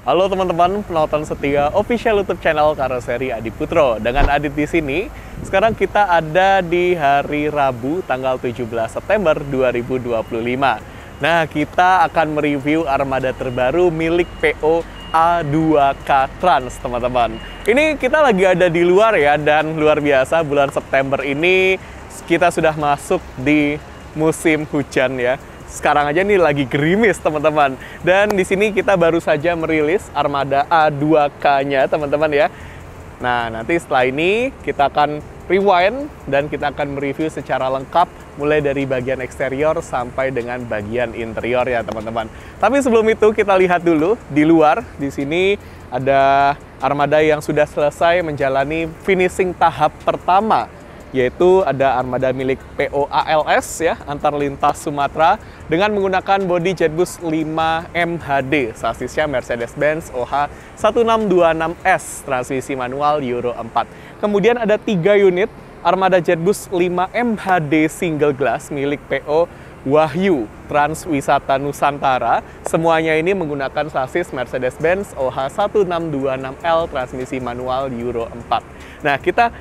Halo teman-teman penonton setia official YouTube channel Karoseri Adi Putro. Dengan Adit di sini. Sekarang kita ada di hari Rabu tanggal 17 September 2025. Nah, kita akan mereview armada terbaru milik PO A2K Trans, teman-teman. Ini kita lagi ada di luar ya, dan luar biasa bulan September ini kita sudah masuk di musim hujan ya. Sekarang aja nih lagi gerimis, teman-teman. Dan di sini kita baru saja merilis armada A2K-nya, teman-teman ya. Nah, nanti setelah ini kita akan rewind dan kita akan mereview secara lengkap mulai dari bagian eksterior sampai dengan bagian interior ya, teman-teman. Tapi sebelum itu kita lihat dulu di luar. Di sini ada armada yang sudah selesai menjalani finishing tahap pertama, yaitu ada armada milik PO ALS ya, antar lintas Sumatera dengan menggunakan bodi Jetbus 5 MHD, sasisnya Mercedes-Benz OH 1626S, transmisi manual Euro 4. Kemudian ada 3 unit armada Jetbus 5 MHD single glass milik PO Wahyu Transwisata Nusantara. Semuanya ini menggunakan sasis Mercedes-Benz OH 1626L, transmisi manual Euro 4. Nah, kita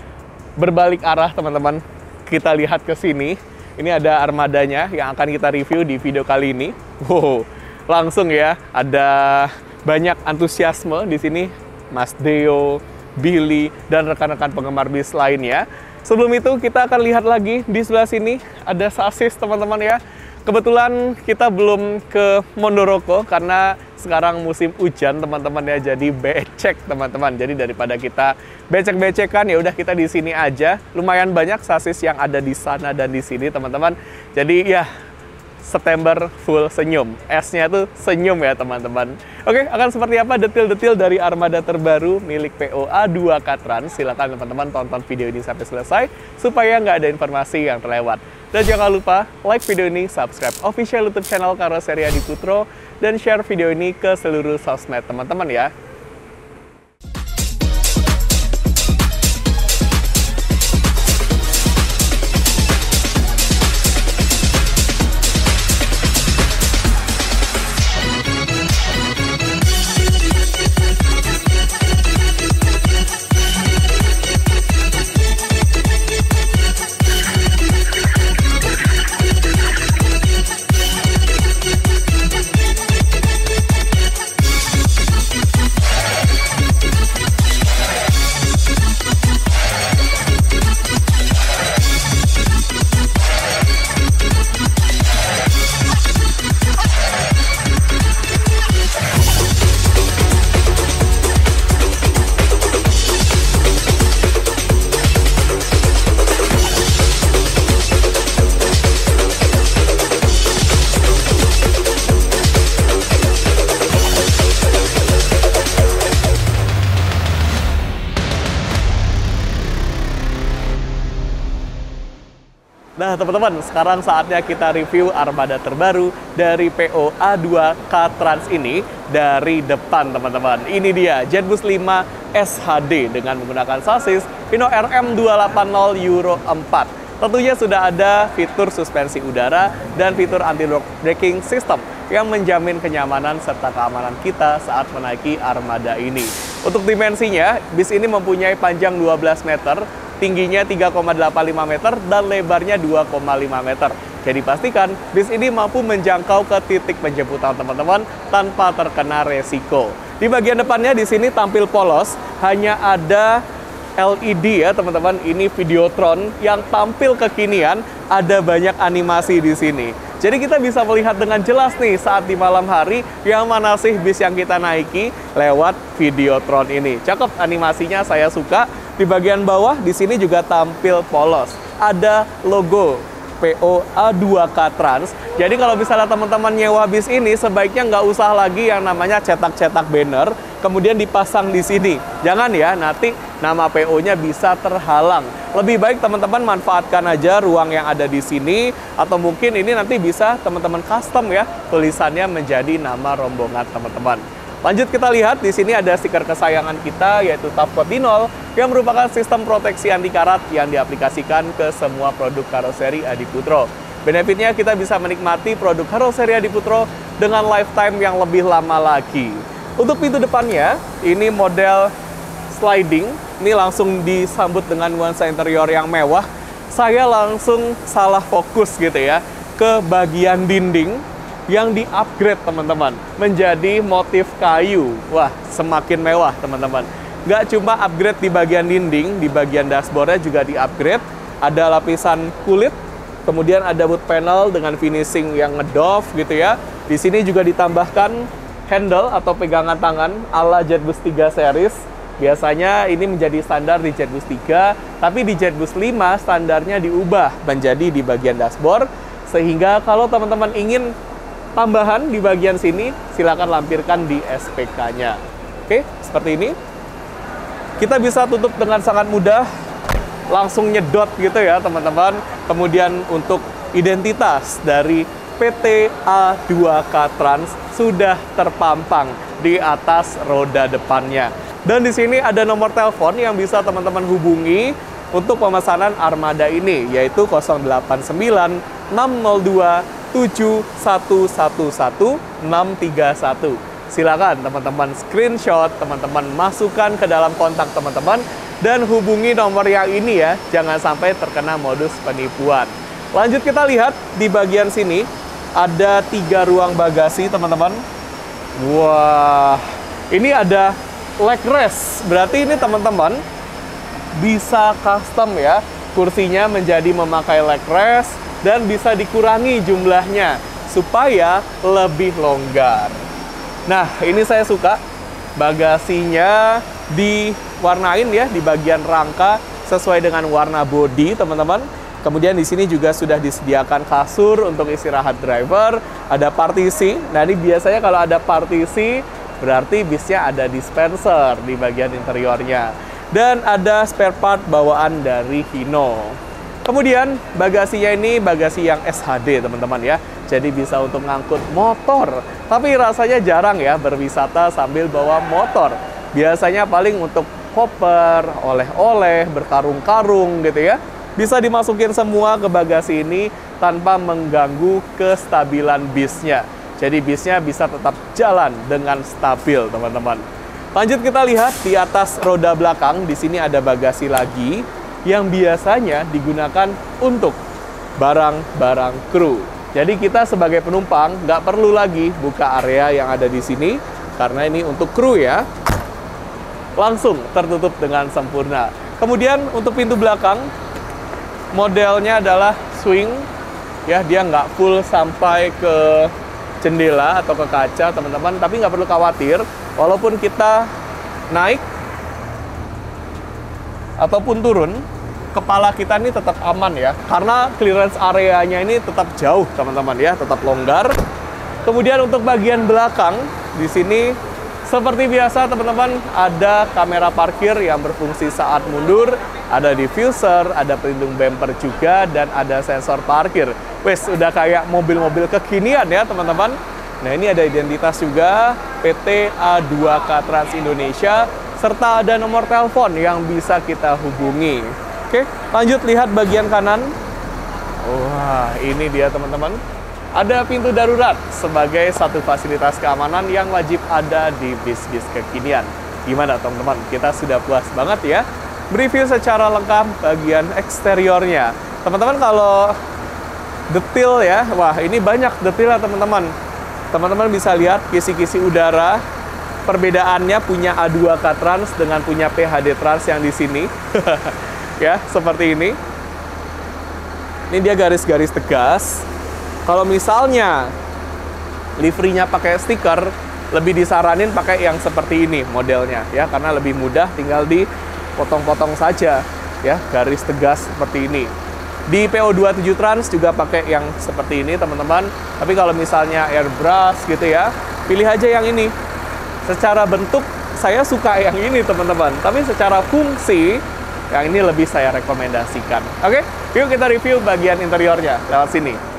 berbalik arah, teman-teman. Kita lihat ke sini. Ini ada armadanya yang akan kita review di video kali ini. Wow, langsung ya, ada banyak antusiasme di sini. Mas Deo, Billy, dan rekan-rekan penggemar bis lainnya. Sebelum itu kita akan lihat lagi di sebelah sini ada sasis, teman-teman ya. Kebetulan kita belum ke Mondoroko karena sekarang musim hujan, teman-teman ya. Jadi becek, teman-teman. Jadi daripada kita becek-becekan, ya udah kita di sini aja. Lumayan banyak sasis yang ada di sana dan di sini, teman-teman. Jadi ya, September full senyum. S-nya tuh senyum ya, teman-teman. Oke, akan seperti apa detail-detail dari armada terbaru milik PO A2K Trans? Silakan teman-teman tonton video ini sampai selesai supaya nggak ada informasi yang terlewat. Dan jangan lupa like video ini, subscribe official YouTube channel Karoseri Adi Putro, dan share video ini ke seluruh sosmed teman-teman ya. Nah, teman-teman, sekarang saatnya kita review armada terbaru dari PO A2K Trans ini dari depan, teman-teman. Ini dia, Jetbus 5 SHD dengan menggunakan sasis Hino RM280 Euro 4. Tentunya sudah ada fitur suspensi udara dan fitur anti-rock braking system yang menjamin kenyamanan serta keamanan kita saat menaiki armada ini. Untuk dimensinya, bis ini mempunyai panjang 12 meter, tingginya 3,85 meter, dan lebarnya 2,5 meter. Jadi pastikan bis ini mampu menjangkau ke titik penjemputan teman-teman tanpa terkena resiko. Di bagian depannya di sini tampil polos, hanya ada LED ya, teman-teman. Ini Videotron yang tampil kekinian, ada banyak animasi di sini. Jadi kita bisa melihat dengan jelas nih saat di malam hari yang mana sih bis yang kita naiki lewat Videotron ini. Cakep animasinya, saya suka. Di bagian bawah di sini juga tampil polos. Ada logo PO A2K Trans. Jadi kalau misalnya teman-teman nyewa bis ini, sebaiknya nggak usah lagi yang namanya cetak-cetak banner, kemudian dipasang di sini. Jangan ya, nanti nama PO-nya bisa terhalang. Lebih baik teman-teman manfaatkan aja ruang yang ada di sini, atau mungkin ini nanti bisa teman-teman custom ya, tulisannya menjadi nama rombongan teman-teman. Lanjut kita lihat, di sini ada stiker kesayangan kita, yaitu Top-Coat Dinol, yang merupakan sistem proteksi anti karat yang diaplikasikan ke semua produk Karoseri Adi Putro. Benefitnya kita bisa menikmati produk Karoseri Adi Putro dengan lifetime yang lebih lama lagi. Untuk pintu depannya, ini model sliding. Ini langsung disambut dengan nuansa interior yang mewah. Saya langsung salah fokus gitu ya ke bagian dinding yang di-upgrade teman-teman menjadi motif kayu. Wah, semakin mewah teman-teman. Nggak cuma upgrade di bagian dinding, di bagian dashboardnya juga di-upgrade. Ada lapisan kulit, kemudian ada wood panel dengan finishing yang ngedove gitu ya. Di sini juga ditambahkan handle atau pegangan tangan ala JetBoost 3 series. Biasanya ini menjadi standar di JetBoost 3, tapi di JetBoost 5 standarnya diubah menjadi di bagian dashboard, sehingga kalau teman-teman ingin tambahan di bagian sini, silakan lampirkan di SPK-nya. Oke, seperti ini. Kita bisa tutup dengan sangat mudah, langsung nyedot gitu ya teman-teman. Kemudian untuk identitas dari PT A2K Trans sudah terpampang di atas roda depannya. Dan di sini ada nomor telepon yang bisa teman-teman hubungi untuk pemesanan armada ini, yaitu 089 602 7111 631. Silakan teman-teman screenshot, teman-teman masukkan ke dalam kontak teman-teman, dan hubungi nomor yang ini ya, jangan sampai terkena modus penipuan. Lanjut kita lihat di bagian sini, ada 3 ruang bagasi teman-teman. Wah, ini ada leg rest, berarti ini teman-teman bisa custom ya, kursinya menjadi memakai leg rest dan bisa dikurangi jumlahnya supaya lebih longgar. Nah, ini saya suka bagasinya diwarnain ya di bagian rangka sesuai dengan warna bodi teman-teman. Kemudian di sini juga sudah disediakan kasur untuk istirahat driver, ada partisi. Nah, ini biasanya kalau ada partisi berarti bisnya ada dispenser di bagian interiornya. Dan ada spare part bawaan dari Hino. Kemudian bagasinya ini bagasi yang SHD teman-teman ya. Jadi bisa untuk ngangkut motor. Tapi rasanya jarang ya berwisata sambil bawa motor. Biasanya paling untuk koper, oleh-oleh, berkarung-karung gitu ya. Bisa dimasukin semua ke bagasi ini tanpa mengganggu kestabilan bisnya. Jadi bisnya bisa tetap jalan dengan stabil, teman-teman. Lanjut kita lihat di atas roda belakang, di sini ada bagasi lagi yang biasanya digunakan untuk barang-barang kru. Jadi kita sebagai penumpang nggak perlu lagi buka area yang ada di sini, karena ini untuk kru ya. Langsung tertutup dengan sempurna. Kemudian untuk pintu belakang, modelnya adalah swing. Ya, dia nggak full sampai ke jendela atau ke kaca teman-teman, tapi nggak perlu khawatir walaupun kita naik ataupun turun, kepala kita ini tetap aman ya, karena clearance areanya ini tetap jauh teman-teman ya, tetap longgar. Kemudian untuk bagian belakang di sini seperti biasa teman-teman, ada kamera parkir yang berfungsi saat mundur, ada diffuser, ada pelindung bumper juga, dan ada sensor parkir. Wes, udah kayak mobil-mobil kekinian ya teman-teman. Nah, ini ada identitas juga PT A2K Trans Indonesia, serta ada nomor telepon yang bisa kita hubungi. Oke, lanjut lihat bagian kanan. Wah, ini dia teman-teman. Ada pintu darurat sebagai satu fasilitas keamanan yang wajib ada di bis-bis kekinian. Gimana teman-teman? Kita sudah puas banget ya mereview secara lengkap bagian eksteriornya. Teman-teman kalau detail ya, wah ini banyak detail ya teman-teman. Teman-teman bisa lihat kisi-kisi udara. Perbedaannya punya A2K Trans dengan punya PHD Trans yang di sini. Ya, seperti ini. Ini dia garis-garis tegas. Kalau misalnya liverynya pakai stiker, lebih disaranin pakai yang seperti ini modelnya ya, karena lebih mudah, tinggal dipotong-potong saja ya, garis tegas seperti ini. Di PO27 Trans juga pakai yang seperti ini teman-teman. Tapi kalau misalnya airbrush gitu ya, pilih aja yang ini. Secara bentuk saya suka yang ini teman-teman, tapi secara fungsi yang ini lebih saya rekomendasikan. Oke, yuk kita review bagian interiornya lewat sini.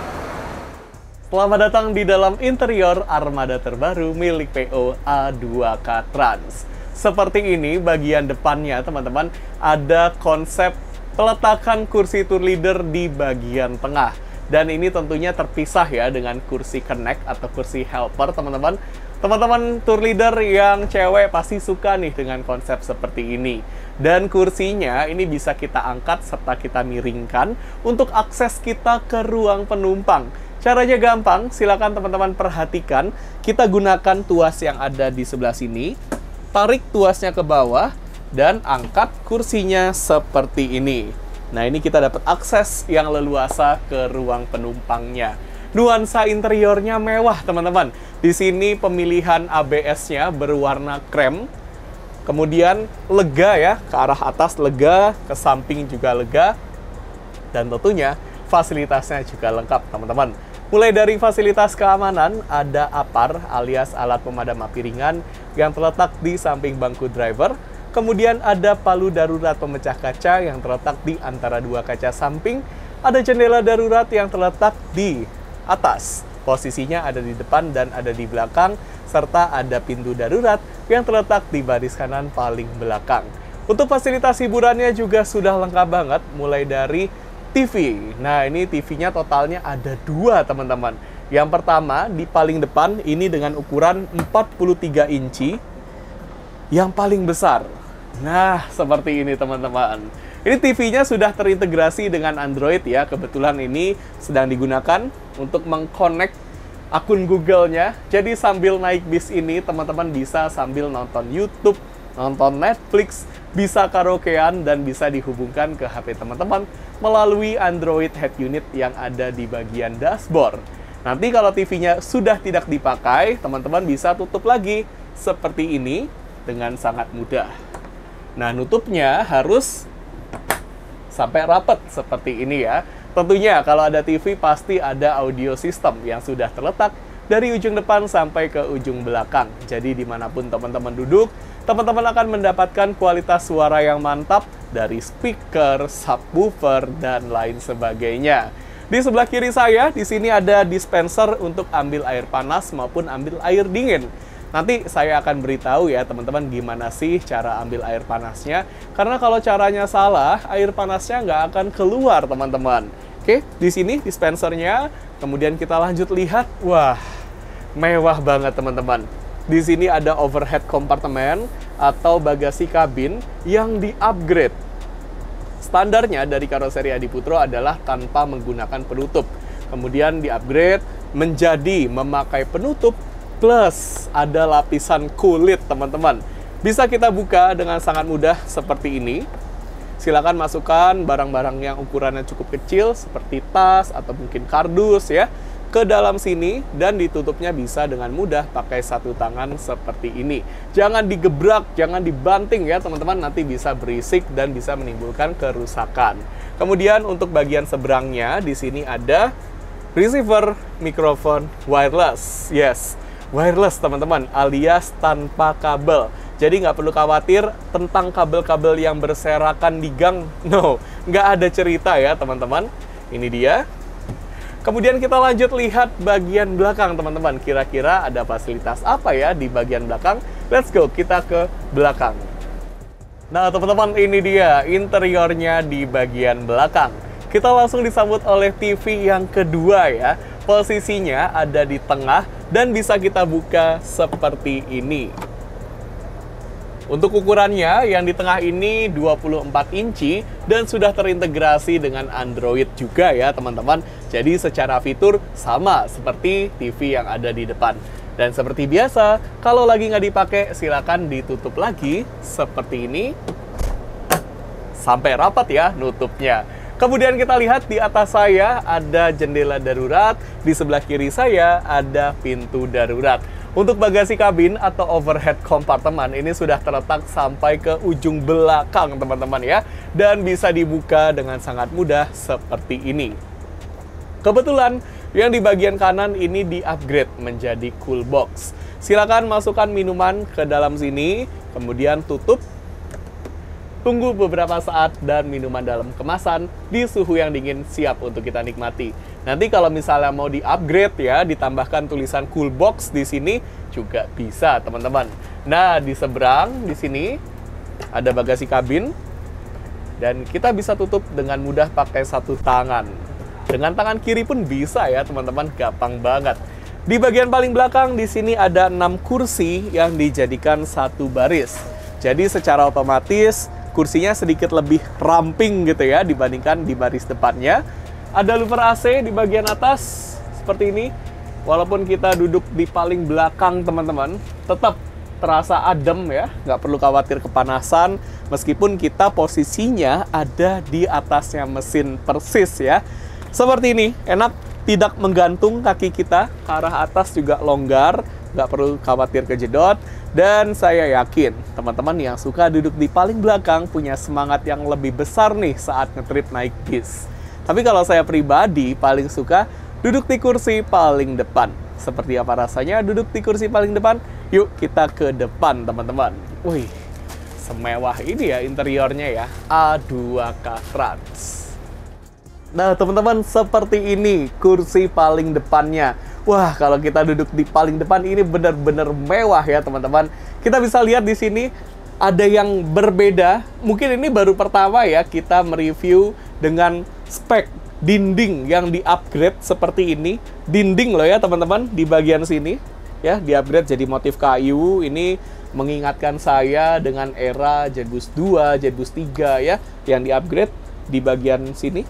Selamat datang di dalam interior armada terbaru milik PO A2K Trans. Seperti ini bagian depannya teman-teman, ada konsep peletakan kursi tour leader di bagian tengah. Dan ini tentunya terpisah ya dengan kursi connect atau kursi helper teman-teman. Teman-teman tour leader yang cewek pasti suka nih dengan konsep seperti ini. Dan kursinya ini bisa kita angkat serta kita miringkan untuk akses kita ke ruang penumpang. Caranya gampang, silakan teman-teman perhatikan. Kita gunakan tuas yang ada di sebelah sini, tarik tuasnya ke bawah, dan angkat kursinya seperti ini. Nah, ini kita dapat akses yang leluasa ke ruang penumpangnya. Nuansa interiornya mewah, teman-teman. Di sini pemilihan ABS-nya berwarna krem. Kemudian lega ya, ke arah atas lega, ke samping juga lega. Dan tentunya fasilitasnya juga lengkap, teman-teman. Mulai dari fasilitas keamanan, ada APAR alias alat pemadam api ringan yang terletak di samping bangku driver. Kemudian ada palu darurat pemecah kaca yang terletak di antara dua kaca samping. Ada jendela darurat yang terletak di atas. Posisinya ada di depan dan ada di belakang, serta ada pintu darurat yang terletak di baris kanan paling belakang. Untuk fasilitas hiburannya juga sudah lengkap banget, mulai dari TV. Nah, ini TV-nya totalnya ada 2, teman-teman. Yang pertama, di paling depan, ini dengan ukuran 43 inci, yang paling besar. Nah, seperti ini, teman-teman. Ini TV-nya sudah terintegrasi dengan Android ya. Kebetulan ini sedang digunakan untuk mengkonek akun Google-nya. Jadi sambil naik bis ini, teman-teman bisa sambil nonton YouTube, nonton Netflix, bisa karaokean, dan bisa dihubungkan ke HP teman-teman melalui Android Head Unit yang ada di bagian dashboard. Nanti kalau TV-nya sudah tidak dipakai, teman-teman bisa tutup lagi seperti ini dengan sangat mudah. Nah, nutupnya harus sampai rapat seperti ini ya. Tentunya kalau ada TV pasti ada audio system yang sudah terletak dari ujung depan sampai ke ujung belakang. Jadi dimanapun teman-teman duduk, teman-teman akan mendapatkan kualitas suara yang mantap dari speaker, subwoofer, dan lain sebagainya. Di sebelah kiri saya, di sini ada dispenser untuk ambil air panas maupun ambil air dingin. Nanti saya akan beritahu ya teman-teman gimana sih cara ambil air panasnya. Karena kalau caranya salah, air panasnya nggak akan keluar, teman-teman. Oke, di sini dispensernya. Kemudian kita lanjut lihat. Wah, mewah banget, teman-teman. Di sini ada overhead compartment atau bagasi kabin yang di-upgrade. Standarnya dari karoseri Adiputro adalah tanpa menggunakan penutup. Kemudian di-upgrade menjadi memakai penutup plus ada lapisan kulit, teman-teman. Bisa kita buka dengan sangat mudah seperti ini. Silakan masukkan barang-barang yang ukurannya cukup kecil seperti tas atau mungkin kardus ya ke dalam sini, dan ditutupnya bisa dengan mudah pakai satu tangan seperti ini. Jangan digebrak, jangan dibanting ya teman-teman, nanti bisa berisik dan bisa menimbulkan kerusakan. Kemudian untuk bagian seberangnya di sini ada receiver mikrofon wireless. Yes, wireless teman-teman, alias tanpa kabel. Jadi nggak perlu khawatir tentang kabel-kabel yang berserakan di gang. No, nggak ada cerita ya teman-teman. Ini dia. Kemudian kita lanjut lihat bagian belakang, teman-teman. Kira-kira ada fasilitas apa ya di bagian belakang? Let's go, kita ke belakang. Nah teman-teman, ini dia interiornya di bagian belakang. Kita langsung disambut oleh TV yang kedua ya. Posisinya ada di tengah dan bisa kita buka seperti ini. Untuk ukurannya yang di tengah ini 24 inci dan sudah terintegrasi dengan Android juga ya teman-teman. Jadi secara fitur sama seperti TV yang ada di depan. Dan seperti biasa, kalau lagi nggak dipakai silakan ditutup lagi seperti ini. Sampai rapat ya nutupnya. Kemudian kita lihat di atas saya ada jendela darurat, di sebelah kiri saya ada pintu darurat. Untuk bagasi kabin atau overhead compartment ini sudah terletak sampai ke ujung belakang teman-teman ya. Dan bisa dibuka dengan sangat mudah seperti ini. Kebetulan yang di bagian kanan ini di-upgrade menjadi cool box. Silakan masukkan minuman ke dalam sini, kemudian tutup. Tunggu beberapa saat dan minuman dalam kemasan di suhu yang dingin siap untuk kita nikmati. Nanti kalau misalnya mau di-upgrade ya, ditambahkan tulisan cool box di sini juga bisa, teman-teman. Nah, di seberang di sini ada bagasi kabin dan kita bisa tutup dengan mudah pakai satu tangan. Dengan tangan kiri pun bisa ya, teman-teman, gampang banget. Di bagian paling belakang di sini ada 6 kursi yang dijadikan satu baris. Jadi secara otomatis kursinya sedikit lebih ramping gitu ya dibandingkan di baris depannya. Ada louver AC di bagian atas seperti ini. Walaupun kita duduk di paling belakang teman-teman, tetap terasa adem ya, nggak perlu khawatir kepanasan. Meskipun kita posisinya ada di atasnya mesin persis ya. Seperti ini, enak, tidak menggantung kaki kita ke arah atas, juga longgar, nggak perlu khawatir kejedot. Dan saya yakin teman-teman yang suka duduk di paling belakang punya semangat yang lebih besar nih saat ngetrip naik bis. Tapi kalau saya pribadi paling suka duduk di kursi paling depan. Seperti apa rasanya duduk di kursi paling depan? Yuk kita ke depan teman-teman. Wih, semewah ini ya interiornya ya, A2K Trans. Nah teman-teman, seperti ini kursi paling depannya. Wah, kalau kita duduk di paling depan ini benar-benar mewah ya teman-teman. Kita bisa lihat di sini ada yang berbeda. Mungkin ini baru pertama ya kita mereview dengan spek dinding yang di-upgrade seperti ini. Dinding loh ya teman-teman di bagian sini. Ya, di-upgrade jadi motif kayu. Ini mengingatkan saya dengan era Jetbus 2, Jetbus 3 ya, yang di-upgrade di bagian sini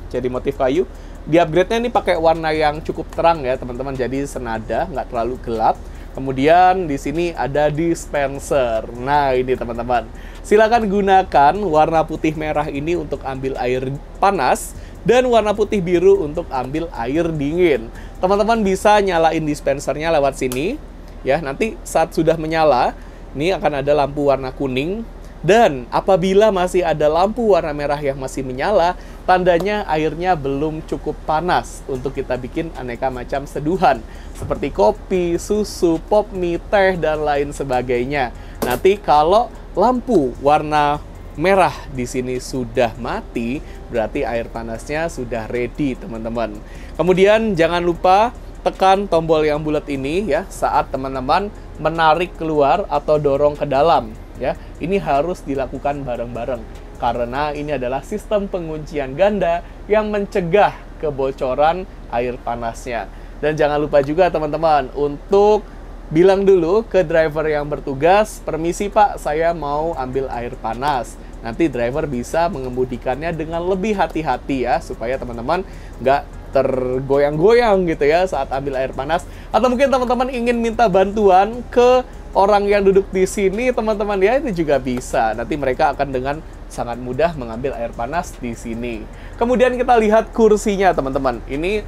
jadi motif kayu. Di-upgrade-nya ini pakai warna yang cukup terang ya teman-teman, jadi senada, nggak terlalu gelap. Kemudian di sini ada dispenser. Nah ini teman-teman, silakan gunakan warna putih merah ini untuk ambil air panas dan warna putih biru untuk ambil air dingin. Teman-teman bisa nyalain dispensernya lewat sini ya. Nanti saat sudah menyala, ini akan ada lampu warna kuning. Dan apabila masih ada lampu warna merah yang masih menyala, tandanya airnya belum cukup panas untuk kita bikin aneka macam seduhan seperti kopi, susu, pop mie, teh, dan lain sebagainya. Nanti kalau lampu warna merah di sini sudah mati, berarti air panasnya sudah ready, teman-teman. Kemudian jangan lupa tekan tombol yang bulat ini ya saat teman-teman menarik keluar atau dorong ke dalam. Ya, ini harus dilakukan bareng-bareng karena ini adalah sistem penguncian ganda yang mencegah kebocoran air panasnya. Dan jangan lupa juga teman-teman untuk bilang dulu ke driver yang bertugas, permisi Pak, saya mau ambil air panas. Nanti driver bisa mengemudikannya dengan lebih hati-hati ya, supaya teman-teman nggak tergoyang-goyang gitu ya saat ambil air panas. Atau mungkin teman-teman ingin minta bantuan ke orang yang duduk di sini, teman-teman ya, itu juga bisa. Nanti mereka akan dengan sangat mudah mengambil air panas di sini. Kemudian kita lihat kursinya, teman-teman. Ini,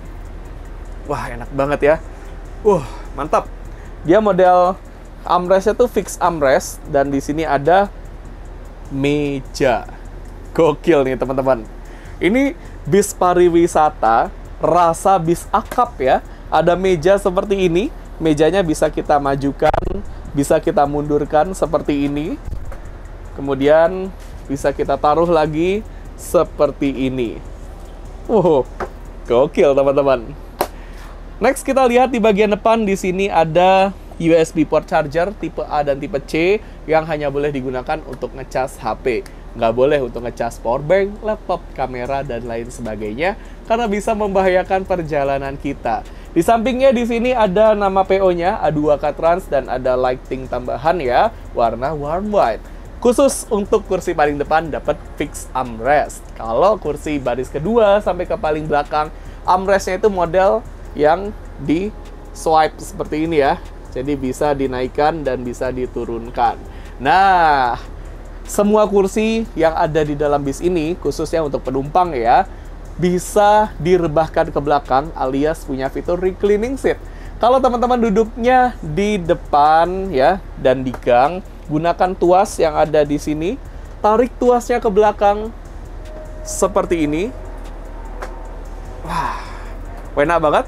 wah enak banget ya. Mantap. Dia model armrestnya tuh fix armrest dan di sini ada meja. Gokil nih, teman-teman. Ini bis pariwisata, rasa bis akap ya. Ada meja seperti ini. Mejanya bisa kita majukan, bisa kita mundurkan seperti ini. Kemudian bisa kita taruh lagi seperti ini. Gokil teman-teman. Next kita lihat di bagian depan, di sini ada USB port charger tipe A dan tipe C yang hanya boleh digunakan untuk ngecas HP. Nggak boleh untuk ngecas powerbank, laptop, kamera, dan lain sebagainya karena bisa membahayakan perjalanan kita. Di sampingnya di sini ada nama PO-nya, A2K Trans, dan ada lighting tambahan ya, warna warm white. Khusus untuk kursi paling depan dapat fix armrest. Kalau kursi baris kedua sampai ke paling belakang, armrestnya itu model yang di swipe seperti ini ya. Jadi bisa dinaikkan dan bisa diturunkan. Nah, semua kursi yang ada di dalam bis ini, khususnya untuk penumpang ya, bisa direbahkan ke belakang alias punya fitur reclining seat. Kalau teman-teman duduknya di depan ya dan di gang, gunakan tuas yang ada di sini, tarik tuasnya ke belakang seperti ini. Wah, enak banget.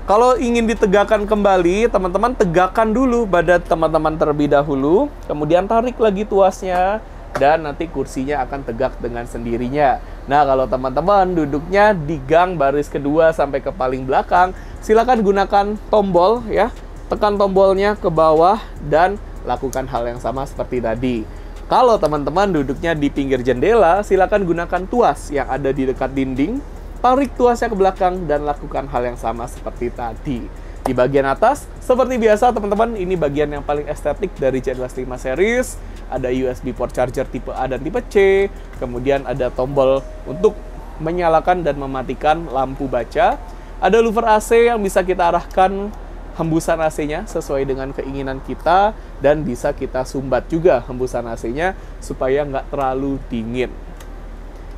Kalau ingin ditegakkan kembali, teman-teman tegakkan dulu badan teman-teman terlebih dahulu, kemudian tarik lagi tuasnya, dan nanti kursinya akan tegak dengan sendirinya. Nah, kalau teman-teman duduknya di gang baris kedua sampai ke paling belakang, silakan gunakan tombol ya. Tekan tombolnya ke bawah dan lakukan hal yang sama seperti tadi. Kalau teman-teman duduknya di pinggir jendela, silakan gunakan tuas yang ada di dekat dinding. Tarik tuasnya ke belakang dan lakukan hal yang sama seperti tadi. Di bagian atas, seperti biasa teman-teman, ini bagian yang paling estetik dari Z25 series. Ada USB port charger tipe A dan tipe C. Kemudian ada tombol untuk menyalakan dan mematikan lampu baca. Ada louver AC yang bisa kita arahkan hembusan AC-nya sesuai dengan keinginan kita, dan bisa kita sumbat juga hembusan AC-nya supaya nggak terlalu dingin.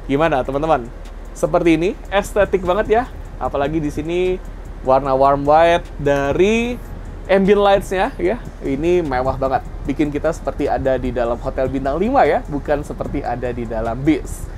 Gimana teman-teman? Seperti ini, estetik banget ya. Apalagi di sini warna warm white dari ambient lights-nya ya. Ini mewah banget. Bikin kita seperti ada di dalam hotel bintang 5 ya, bukan seperti ada di dalam bis.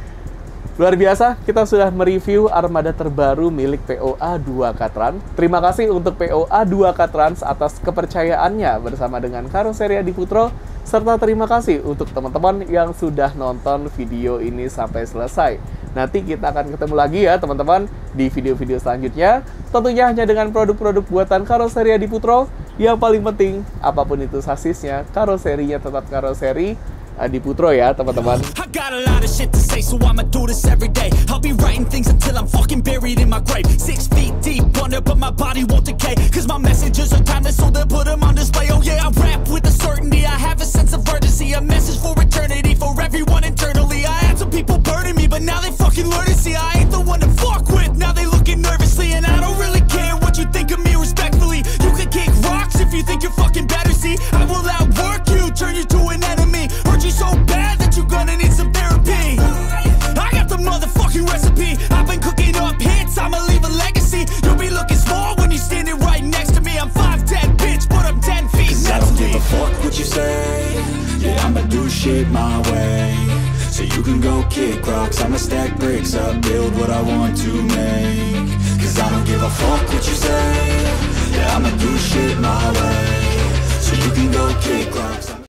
Luar biasa, kita sudah mereview armada terbaru milik POA 2K Trans. Terima kasih untuk POA 2K Trans atas kepercayaannya bersama dengan Karoseri Adi Putro, serta terima kasih untuk teman-teman yang sudah nonton video ini sampai selesai. Nanti kita akan ketemu lagi ya teman-teman di video-video selanjutnya, tentunya hanya dengan produk-produk buatan Karoseri Adi Putro. Yang paling penting, apapun itu sasisnya, karoserinya tetap Karoseri Adi Putro ya teman-teman. I got a lot of shit to say, so I'ma do this every day. I'll be writing things until I'm fucking buried in my grave. 6 feet deep under, but my body won't decay. Cause my messages are timeless, so they'll put them on display. Oh yeah, I rap with a certainty, I have a sense of urgency. A message for eternity, for everyone internally. I had some people burning me, but now they fucking learn to see I ain't the one to fuck with. Now they looking nervously, and I don't really care what you think of me respectfully. You can kick rocks if you think you're fucking better, see I will outwork you, turn you to an enemy. Hurt you so bad that you're gonna need some therapy. I got the motherfucking recipe. I've been cooking up hits, I'ma leave a legacy. You'll be looking small when you're standing right next to me. I'm 5'10", bitch, but I'm 10 feet. Cause I don't give a fuck what you say. Yeah, I'ma do shit my way. So you can go kick rocks, I'ma stack bricks up, build what I want to make. Cause I don't give a fuck what you say. Yeah, I'ma do shit my way. So you can go kick rocks.